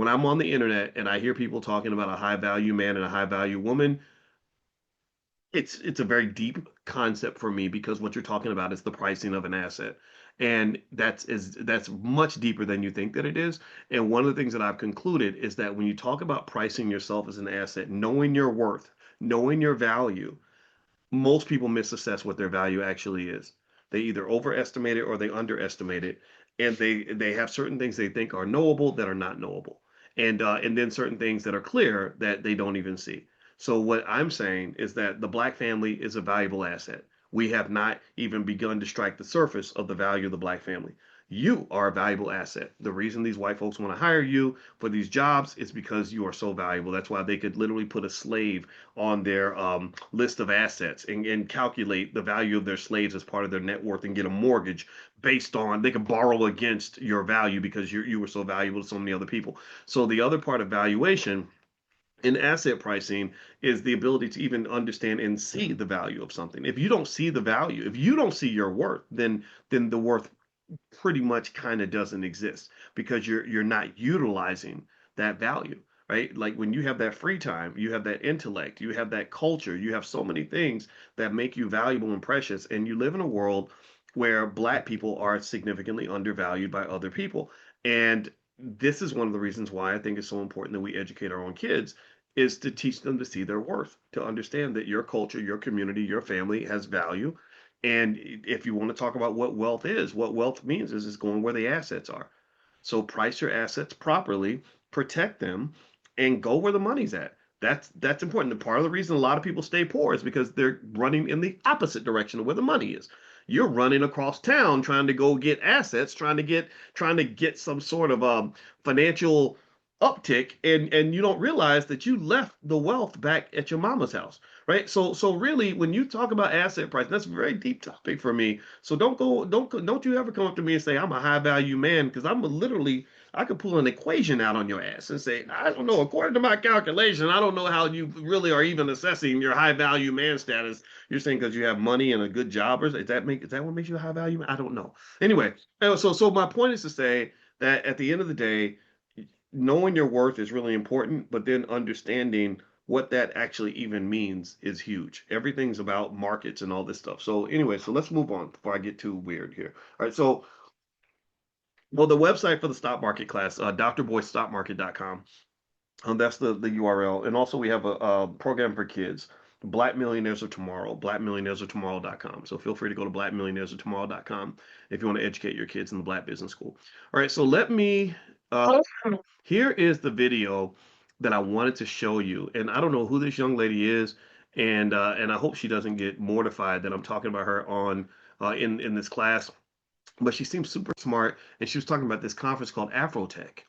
when I'm on the internet and I hear people talking about a high value man and a high value woman, it's a very deep concept for me because what you're talking about is the pricing of an asset. And that's much deeper than you think that it is. And one of the things that I've concluded is that when you talk about pricing yourself as an asset, knowing your worth, knowing your value, most people misassess what their value actually is. They either overestimate it or they underestimate it, and they have certain things they think are knowable that are not knowable, and then certain things that are clear that they don't even see. So what I'm saying is that the black family is a valuable asset. We have not even begun to strike the surface of the value of the black family. You are a valuable asset. The reason these white folks want to hire you for these jobs is because you are so valuable. That's why they could literally put a slave on their list of assets and calculate the value of their slaves as part of their net worth and get a mortgage based on they can borrow against your value because you were so valuable to so many other people. So the other part of valuation in asset pricing is the ability to even understand and see the value of something. If you don't see the value, if you don't see your worth, then the worth pretty much kind of doesn't exist because you're not utilizing that value, right? Like when you have that free time, you have that intellect, you have that culture, you have so many things that make you valuable and precious, and you live in a world where black people are significantly undervalued by other people. And this is one of the reasons why I think it's so important that we educate our own kids is to teach them to see their worth, to understand that your culture, your community, your family has value. And if you want to talk about what wealth means is it's going where the assets are. So price your assets properly, protect them, and go where the money's at. That's important. And part of the reason a lot of people stay poor is because they're running in the opposite direction of where the money is. You're running across town trying to go get assets, trying to get some sort of financial uptick, and you don't realize that you left the wealth back at your mama's house, right? So really, when you talk about asset price, that's a very deep topic for me. So don't you ever come up to me and say I'm a high value man because I'm a literally I could pull an equation out on your ass and say I don't know, according to my calculation, I don't know how you really are even assessing your high value man status. You're saying because you have money and a good job, or is that what makes you a high value man? I don't know. Anyway, so my point is to say that at the end of the day, knowing your worth is really important, but then understanding what that actually even means is huge. Everything's about markets and all this stuff. So anyway, so let's move on before I get too weird here. All right, so well, the website for the stock market class, drboystockmarket.com. That's the URL. And also we have a program for kids, Black Millionaires of Tomorrow, blackmillionairesoftomorrow.com. So feel free to go to blackmillionairesoftomorrow.com if you want to educate your kids in the Black Business School. All right, so here is the video that I wanted to show you, and I don't know who this young lady is, and I hope she doesn't get mortified that I'm talking about her on in this class. But she seems super smart, and she was talking about this conference called Afrotech.